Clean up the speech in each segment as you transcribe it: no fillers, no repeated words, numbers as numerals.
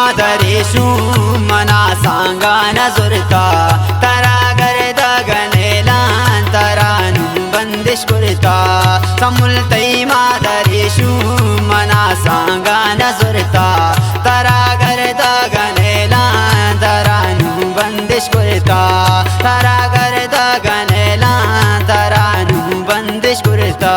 मादरेषु मना सांगा नजुरता तरा गर्द गनेलान तरानु बंदिश कुरता समुलतई मादरेषु मना सांगा नजुरता तरा गर्द गनेलान तरानु बंदिश कुरता तरा गर्द गनेलान तरानु बंदिश कुरता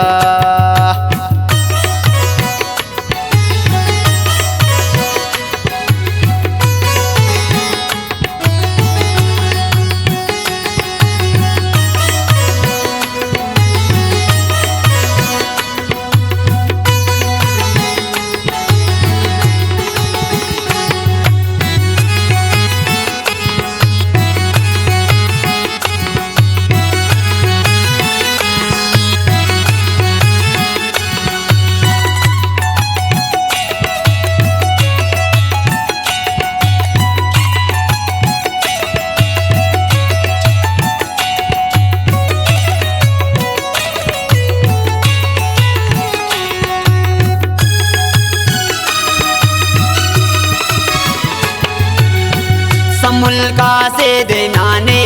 मुल्का से देनाने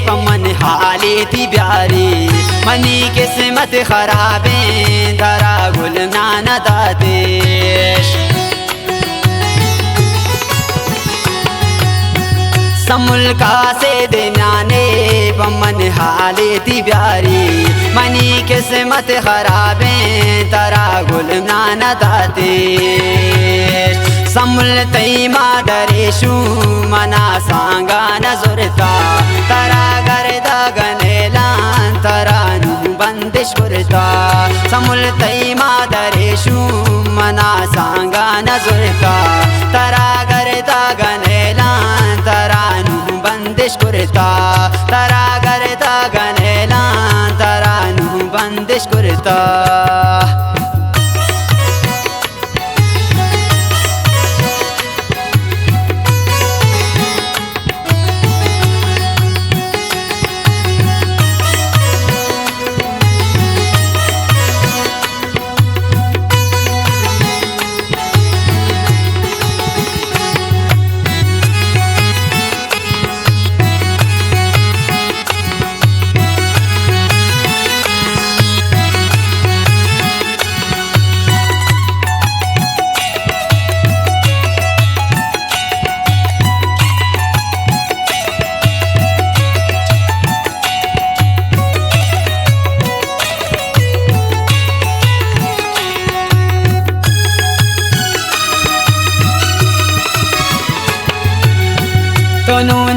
पमन हाली थी प्यारी मनी किस्मत खराबे दरा गुल नाना दादेश समुल्का से देनाने पमन हाली थी प्यारी मनी किस्मत खराबे दरा गुल नाना दादेश समुलतई मादरेषु मना सांगा नजुरता तरा गर्द गनेलान तरानु बंदिश कुरता समुलतई मादरेषु मना सांगा नजुरता तरा गर्द गनेलान तरानु बंदिश कुरता तरा गर्द गनेलान तरानु बंदिश कुरता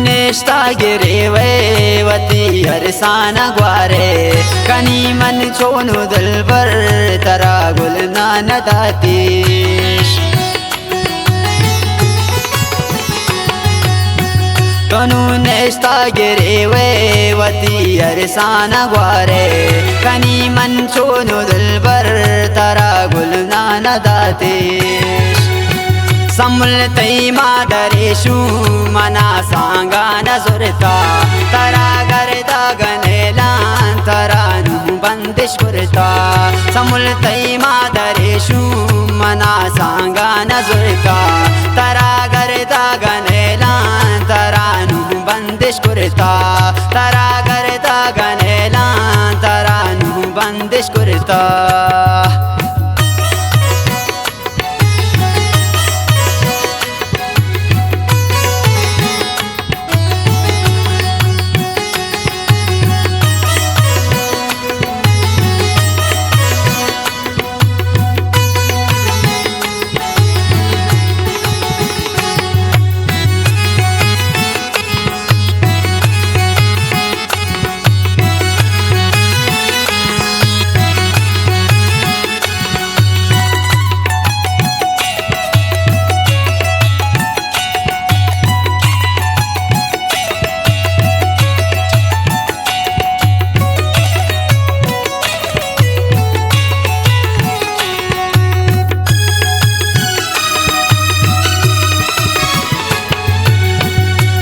निष्ठा गिरे वती हरसाना ग्वारे कनी मन छोनु दिलबर तरा गुल नाना दातीश तनु निष्ठा गिरे वती हरसाना ग्वारे कनी मन छोनु दिलबर तरा गुल नाना दातीश समुलतई मादरेषु मना सांगा नजुरता तरा गर्द गनेलान तरानु बंदिश कुरता समुलतई मादरेषु मना सांगा नजुरता तरा गर्द गनेलान तरानु बंदिश कुरता तरा गर्द गनेलान तरानु बंदिश कुरता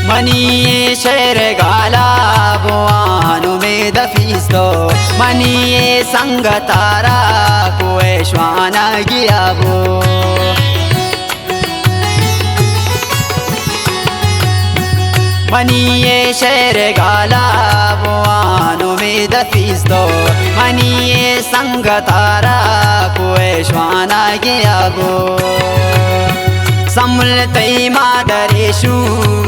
मनी शेर गाला बुआनु में दफीस्तो मनी संग तारा कोए श्वाना गिया वो منی شیر گالا بوانو می دفیستو منی سنگ تارا کوی شوانا گیا گو سمل تی مادریشو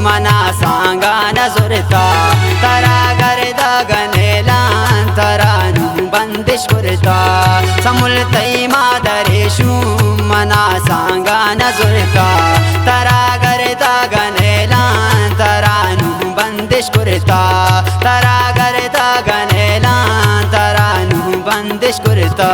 منا سانگا نظرتا ترا گردا گنیلان ترانو بندش کرتا سمل تی مادریشو منا سانگا نظرتا ترا گردا گنیلان ترانو بندش کرتا ترا گردا گنیلان ترانو بندش کرتا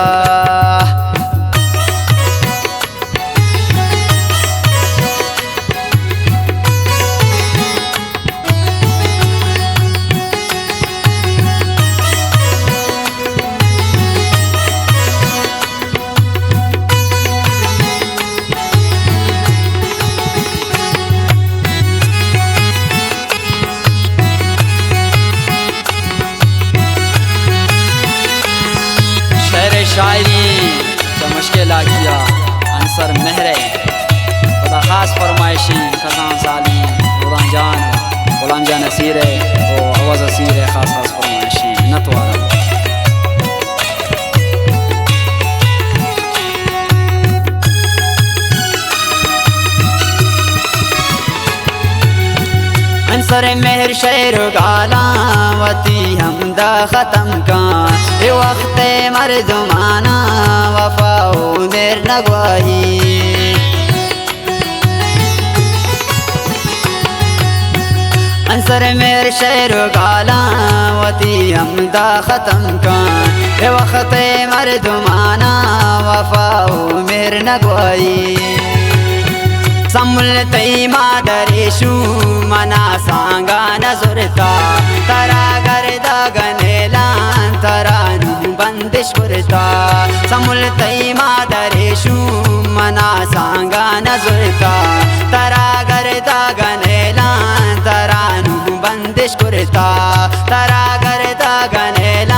शायरी तो मुश्किल आ गया अंसर मेहरे खुदा खास फरमाइशी खजान साली गुलाम जान असीरे और आवाज़ असीरे खास फरमाइशी नतवारा अंसर मेहर शेर गालावती हमदा ख़त्म का ये वक्त मर्दमाना वफाओ मेर नगवाही अंसर मेहर शेर गालावती हमदा ख़त्म का ये वक्त मर्दमाना वफाओ मेर नगवाही समुल तई मादरेशु मना सांगा नजरता तरा गरदा गनेलान तरानु बंदिश करता समुल तई मादरेशु मना सांगा नजरता तरा गरदा गनेलान तरानु बंदिश करता तरा गरदा गनेलान